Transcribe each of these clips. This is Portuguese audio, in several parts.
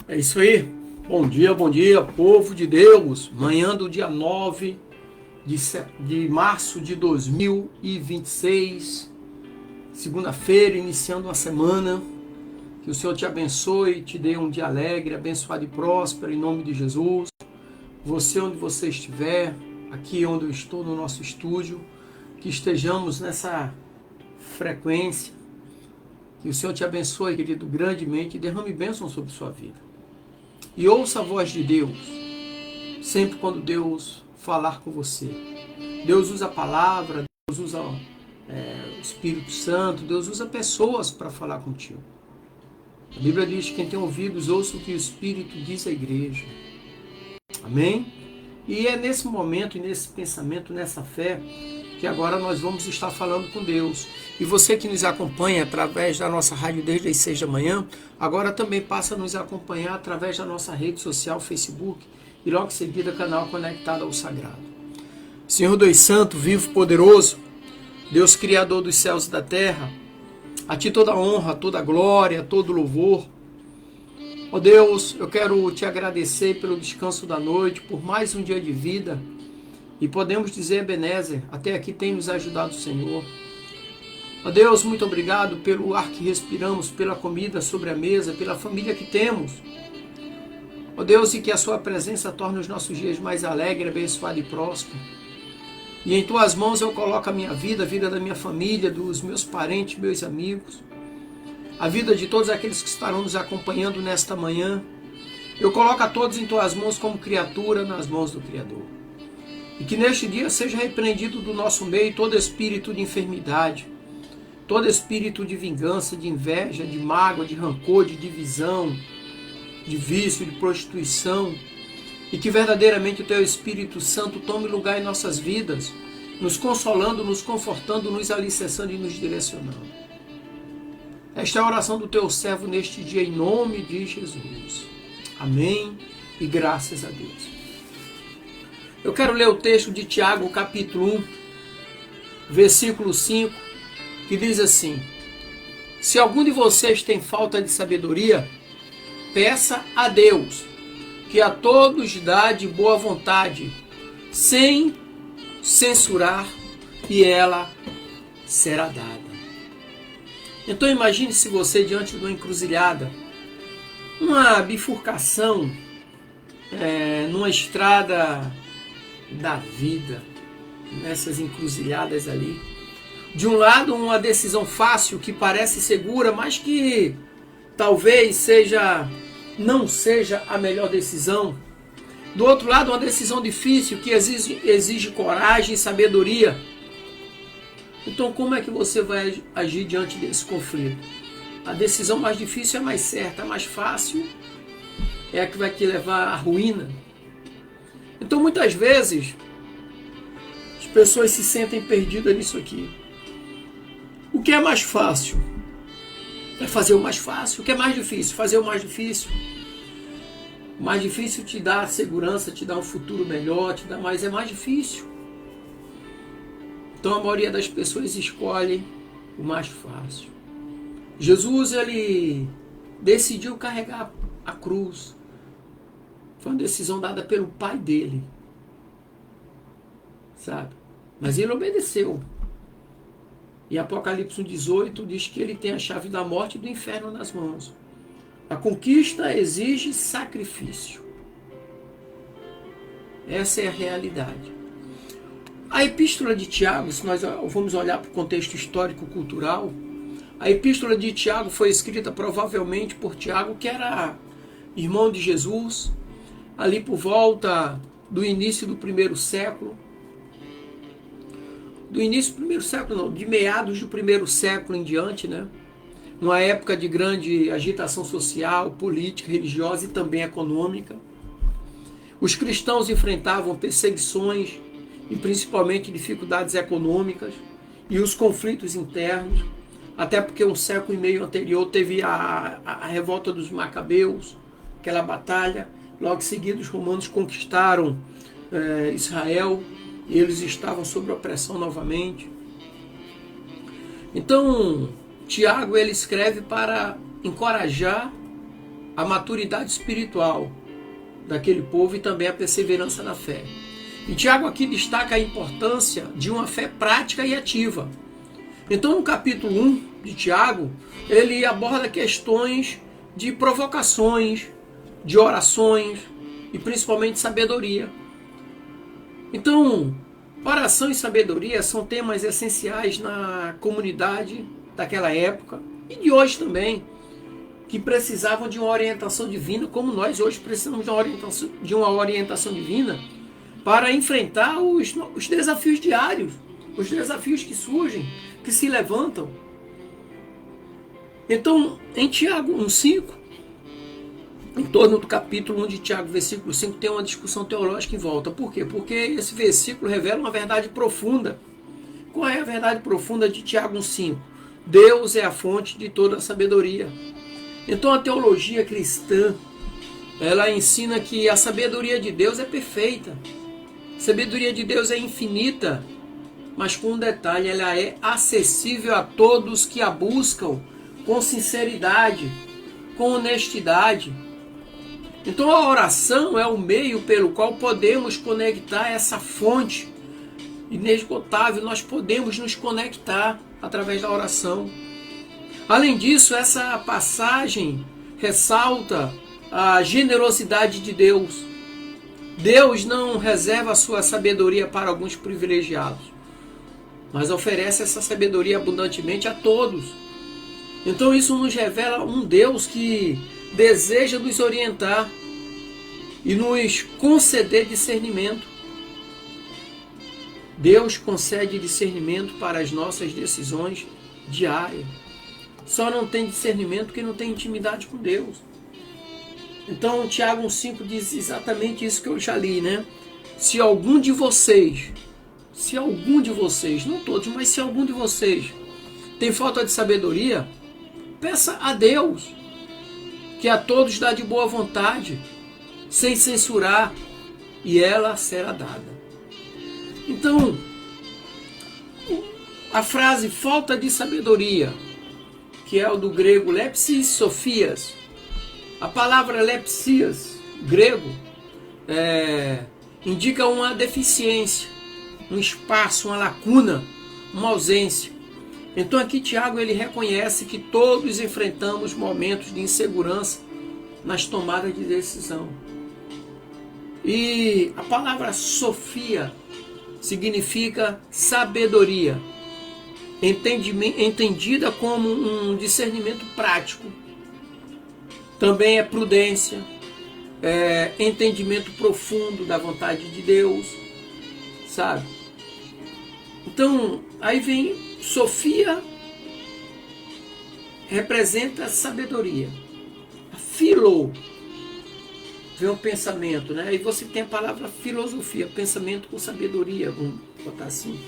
É isso aí. Bom dia, povo de Deus. Manhã do dia 9 de março de 2026. Segunda-feira, iniciando a semana. Que o Senhor te abençoe, te dê um dia alegre, abençoado e próspero, em nome de Jesus. Você, onde você estiver, aqui onde eu estou, no nosso estúdio, que estejamos nessa frequência. Que o Senhor te abençoe, querido, grandemente, e derrame bênção sobre sua vida. E ouça a voz de Deus, sempre quando Deus falar com você. Deus usa a palavra, Deus usa o Espírito Santo, Deus usa pessoas para falar contigo. A Bíblia diz que quem tem ouvidos, ouça o que o Espírito diz à igreja. Amém? E é nesse momento, e nesse pensamento, nessa fé, que agora nós vamos estar falando com Deus. E você que nos acompanha através da nossa rádio desde as 6 da manhã, agora também passa a nos acompanhar através da nossa rede social, Facebook, e logo em seguida canal Conectado ao Sagrado. Senhor Deus Santo, vivo, poderoso, Deus Criador dos céus e da terra, a Ti toda honra, toda glória, todo louvor. Ó Deus, eu quero Te agradecer pelo descanso da noite, por mais um dia de vida. E podemos dizer, Ebenezer, até aqui tem nos ajudado o Senhor. Ó Deus, muito obrigado pelo ar que respiramos, pela comida sobre a mesa, pela família que temos. Ó Deus, e que a Sua presença torne os nossos dias mais alegres, abençoados e prósperos. E em Tuas mãos eu coloco a minha vida, a vida da minha família, dos meus parentes, meus amigos, a vida de todos aqueles que estarão nos acompanhando nesta manhã. Eu coloco a todos em Tuas mãos como criatura nas mãos do Criador. E que neste dia seja repreendido do nosso meio todo espírito de enfermidade, todo espírito de vingança, de inveja, de mágoa, de rancor, de divisão, de vício, de prostituição. E que verdadeiramente o Teu Espírito Santo tome lugar em nossas vidas, nos consolando, nos confortando, nos alicerçando e nos direcionando. Esta é a oração do Teu servo neste dia, em nome de Jesus. Amém e graças a Deus. Eu quero ler o texto de Tiago, capítulo 1, versículo 5, que diz assim: se algum de vocês tem falta de sabedoria, peça a Deus, que a todos dá de boa vontade, sem censurar, e ela será dada. Então imagine se você diante de uma encruzilhada, uma bifurcação, numa estrada da vida, nessas encruzilhadas ali. De um lado, uma decisão fácil que parece segura, mas que talvez não seja a melhor decisão. Do outro lado, uma decisão difícil que exige coragem e sabedoria. Então, como é que você vai agir diante desse conflito? A decisão mais difícil é mais certa, a mais fácil é a que vai te levar à ruína. Então, muitas vezes, as pessoas se sentem perdidas nisso aqui. O que é mais fácil? É fazer o mais fácil. O que é mais difícil? Fazer o mais difícil. O mais difícil te dá segurança, te dá um futuro melhor, mas é mais difícil. Então a maioria das pessoas escolhe o mais fácil. Jesus, ele decidiu carregar a cruz. Foi uma decisão dada pelo pai dele. Sabe? Mas ele obedeceu. Em Apocalipse 1,18 diz que ele tem a chave da morte e do inferno nas mãos. A conquista exige sacrifício. Essa é a realidade. A epístola de Tiago, se nós vamos olhar para o contexto histórico-cultural, a epístola de Tiago foi escrita provavelmente por Tiago, que era irmão de Jesus, ali por volta do início do primeiro século. De meados do primeiro século em diante, né? Numa época de grande agitação social, política, religiosa e também econômica. Os cristãos enfrentavam perseguições e principalmente dificuldades econômicas e os conflitos internos, até porque um século e meio anterior teve a revolta dos Macabeus, aquela batalha. Logo em seguida os romanos conquistaram Israel e eles estavam sob opressão novamente. Então, Tiago ele escreve para encorajar a maturidade espiritual daquele povo e também a perseverança na fé. E Tiago aqui destaca a importância de uma fé prática e ativa. Então, no capítulo 1 de Tiago, ele aborda questões de provocações, de orações e principalmente sabedoria. Então, oração e sabedoria são temas essenciais na comunidade daquela época e de hoje também, que precisavam de uma orientação divina, como nós hoje precisamos de uma orientação divina para enfrentar os desafios diários, os desafios que surgem, que se levantam. Então, em Tiago 1,5, em torno do capítulo 1 de Tiago, versículo 5, tem uma discussão teológica em volta. Por quê? Porque esse versículo revela uma verdade profunda. Qual é a verdade profunda de Tiago 1,5? Deus é a fonte de toda a sabedoria. Então a teologia cristã, ela ensina que a sabedoria de Deus é perfeita. A sabedoria de Deus é infinita, mas com um detalhe, ela é acessível a todos que a buscam com sinceridade, com honestidade. Então a oração é o meio pelo qual podemos conectar essa fonte inesgotável, nós podemos nos conectar através da oração. Além disso, essa passagem ressalta a generosidade de Deus. Deus não reserva a sua sabedoria para alguns privilegiados, mas oferece essa sabedoria abundantemente a todos. Então isso nos revela um Deus que deseja nos orientar e nos conceder discernimento. Deus concede discernimento para as nossas decisões diárias. Só não tem discernimento quem não tem intimidade com Deus. Então Tiago 1,5 diz exatamente isso que eu já li, né? Se algum de vocês, não todos, mas se algum de vocês tem falta de sabedoria, peça a Deus, que a todos dá de boa vontade, sem censurar, e ela será dada. Então, a frase falta de sabedoria, que é o do grego lepsis sophias, a palavra lepsias, grego, indica uma deficiência, um espaço, uma lacuna, uma ausência. Então aqui Tiago ele reconhece que todos enfrentamos momentos de insegurança nas tomadas de decisão. E a palavra sofia significa sabedoria, entendida como um discernimento prático. Também é prudência, entendimento profundo da vontade de Deus, sabe? Então, aí vem Sofia, representa sabedoria. A Philo, vem um pensamento, né? E você tem a palavra filosofia, pensamento com sabedoria, vamos botar assim.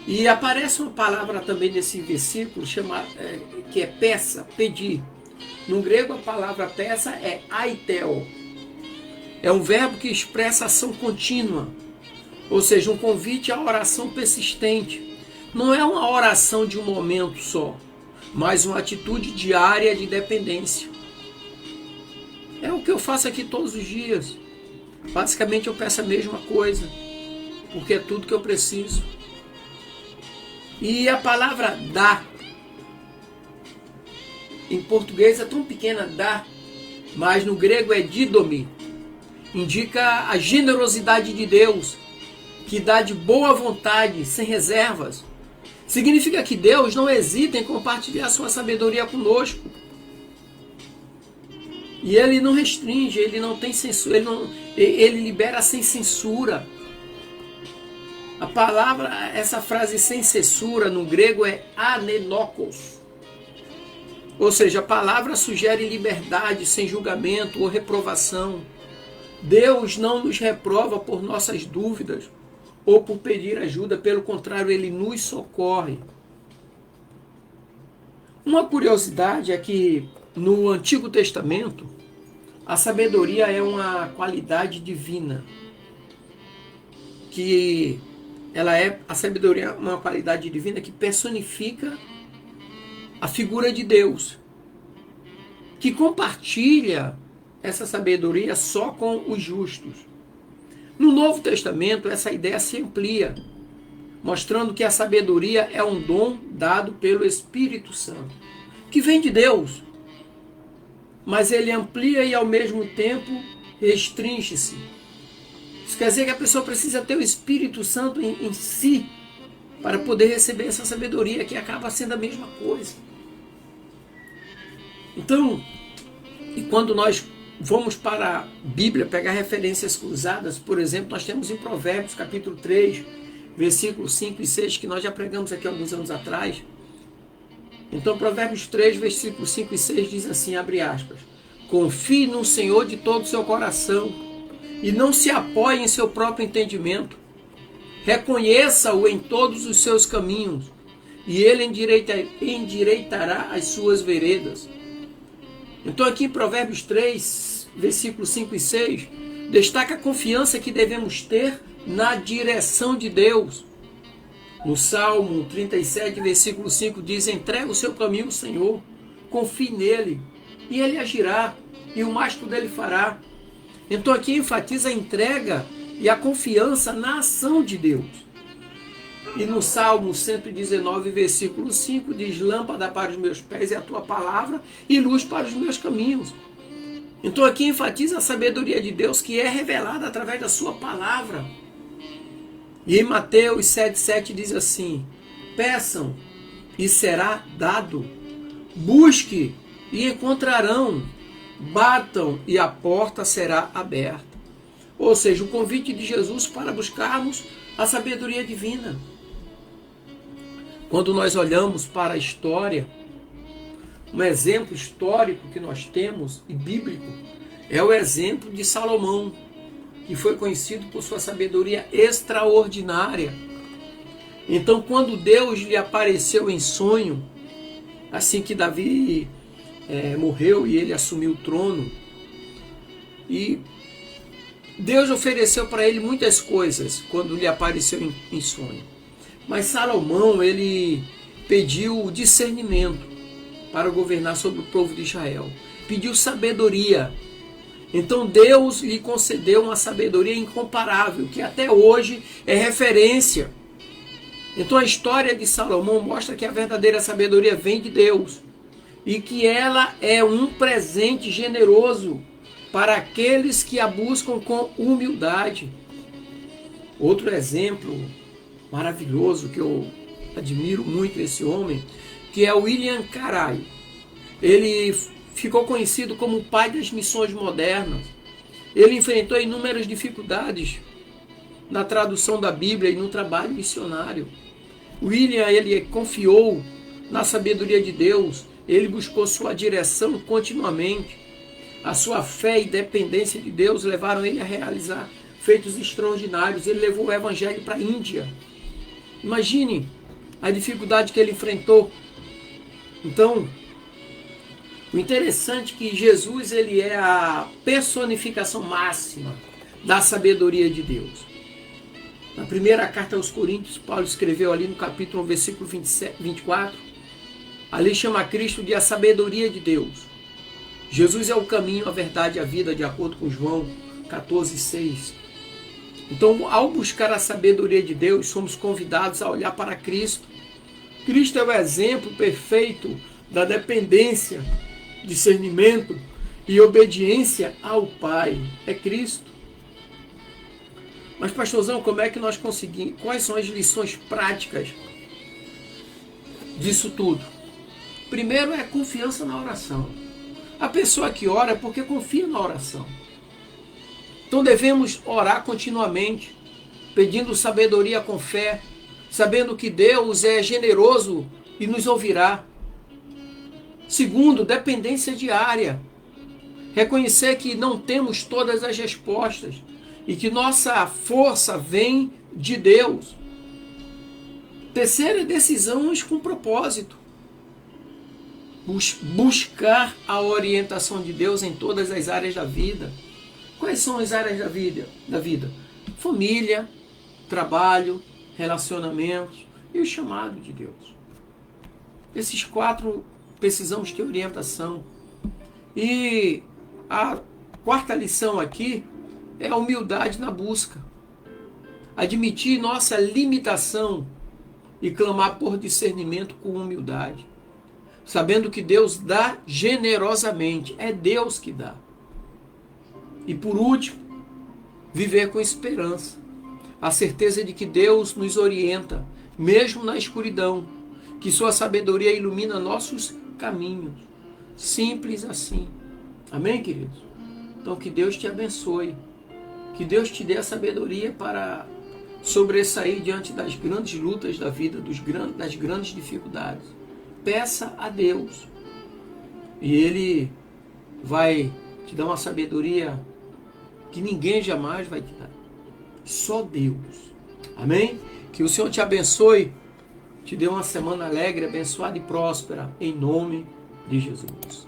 E aparece uma palavra também nesse versículo, que é peça, pedir. No grego a palavra peça é aitel. É um verbo que expressa ação contínua, ou seja, um convite à oração persistente. Não é uma oração de um momento só, mas uma atitude diária de dependência. É o que eu faço aqui todos os dias. Basicamente eu peço a mesma coisa, porque é tudo que eu preciso. E a palavra dá, em português é tão pequena, dá, mas no grego é didomi. Indica a generosidade de Deus, que dá de boa vontade, sem reservas. Significa que Deus não hesita em compartilhar sua sabedoria conosco. E Ele não restringe, Ele não tem censura, Ele libera sem censura. A palavra, essa frase sem censura no grego é anenokos. Ou seja, a palavra sugere liberdade, sem julgamento ou reprovação. Deus não nos reprova por nossas dúvidas ou por pedir ajuda, pelo contrário, Ele nos socorre. Uma curiosidade é que no Antigo Testamento, a sabedoria é uma qualidade divina, a sabedoria é uma qualidade divina que personifica a figura de Deus, que compartilha essa sabedoria só com os justos. No Novo Testamento, essa ideia se amplia, mostrando que a sabedoria é um dom dado pelo Espírito Santo, que vem de Deus, mas ele amplia e ao mesmo tempo restringe-se. Isso quer dizer que a pessoa precisa ter o Espírito Santo em si para poder receber essa sabedoria, que acaba sendo a mesma coisa. Então, e quando nós vamos para a Bíblia pegar referências cruzadas, por exemplo, nós temos em Provérbios capítulo 3, versículos 5 e 6, que nós já pregamos aqui alguns anos atrás. Então, Provérbios 3, versículos 5 e 6 diz assim, abre aspas, confie no Senhor de todo o seu coração e não se apoie em seu próprio entendimento. Reconheça-o em todos os seus caminhos e ele endireitará as suas veredas. Então aqui em Provérbios 3, versículos 5 e 6, destaca a confiança que devemos ter na direção de Deus. No Salmo 37, versículo 5 diz, entrega o seu caminho ao Senhor, confie nele, e ele agirá, e o mais tudo ele fará. Então aqui enfatiza a entrega e a confiança na ação de Deus. E no Salmo 119, versículo 5, diz, lâmpada para os meus pés é a tua palavra e luz para os meus caminhos. Então aqui enfatiza a sabedoria de Deus que é revelada através da sua palavra. E em Mateus 7,7 diz assim, peçam e será dado, busque e encontrarão, batam e a porta será aberta. Ou seja, o convite de Jesus para buscarmos a sabedoria divina. Quando nós olhamos para a história, um exemplo histórico que nós temos, e bíblico, é o exemplo de Salomão, que foi conhecido por sua sabedoria extraordinária. Então, quando Deus lhe apareceu em sonho, assim que Davi morreu e ele assumiu o trono, e Deus ofereceu para ele muitas coisas quando lhe apareceu em sonho. Mas Salomão, ele pediu discernimento para governar sobre o povo de Israel. Pediu sabedoria. Então Deus lhe concedeu uma sabedoria incomparável, que até hoje é referência. Então a história de Salomão mostra que a verdadeira sabedoria vem de Deus e que ela é um presente generoso para aqueles que a buscam com humildade. Outro exemplo maravilhoso, que eu admiro muito esse homem, que é William Carey. Ele ficou conhecido como o pai das missões modernas. Ele enfrentou inúmeras dificuldades na tradução da Bíblia e no trabalho missionário. William, ele confiou na sabedoria de Deus, ele buscou sua direção continuamente. A sua fé e dependência de Deus levaram ele a realizar feitos extraordinários. Ele levou o evangelho para a Índia. Imagine a dificuldade que ele enfrentou. Então, o interessante é que Jesus, ele é a personificação máxima da sabedoria de Deus. Na primeira carta aos Coríntios, Paulo escreveu ali no capítulo 1, versículo 24, ali chama Cristo de a sabedoria de Deus. Jesus é o caminho, a verdade e a vida, de acordo com João 14,6. Então, ao buscar a sabedoria de Deus, somos convidados a olhar para Cristo. Cristo é o exemplo perfeito da dependência, discernimento e obediência ao Pai. É Cristo. Mas, pastorzão, como é que nós conseguimos? Quais são as lições práticas disso tudo? Primeiro é confiança na oração. A pessoa que ora é porque confia na oração. Então devemos orar continuamente, pedindo sabedoria com fé, sabendo que Deus é generoso e nos ouvirá. Segundo, dependência diária. Reconhecer que não temos todas as respostas e que nossa força vem de Deus. Terceiro, decisões com propósito. Buscar a orientação de Deus em todas as áreas da vida. Quais são as áreas da vida? Família, trabalho, relacionamentos e o chamado de Deus. Esses 4 precisamos ter orientação. E a quarta lição aqui é a humildade na busca. Admitir nossa limitação e clamar por discernimento com humildade. Sabendo que Deus dá generosamente. É Deus que dá. E por último, viver com esperança. A certeza de que Deus nos orienta, mesmo na escuridão. Que sua sabedoria ilumina nossos caminhos. Simples assim. Amém, queridos? Então que Deus te abençoe. Que Deus te dê a sabedoria para sobressair diante das grandes lutas da vida, das grandes dificuldades. Peça a Deus. E Ele vai te dar uma sabedoria que ninguém jamais vai te dar. Só Deus. Amém? Que o Senhor te abençoe. Te dê uma semana alegre, abençoada e próspera. Em nome de Jesus.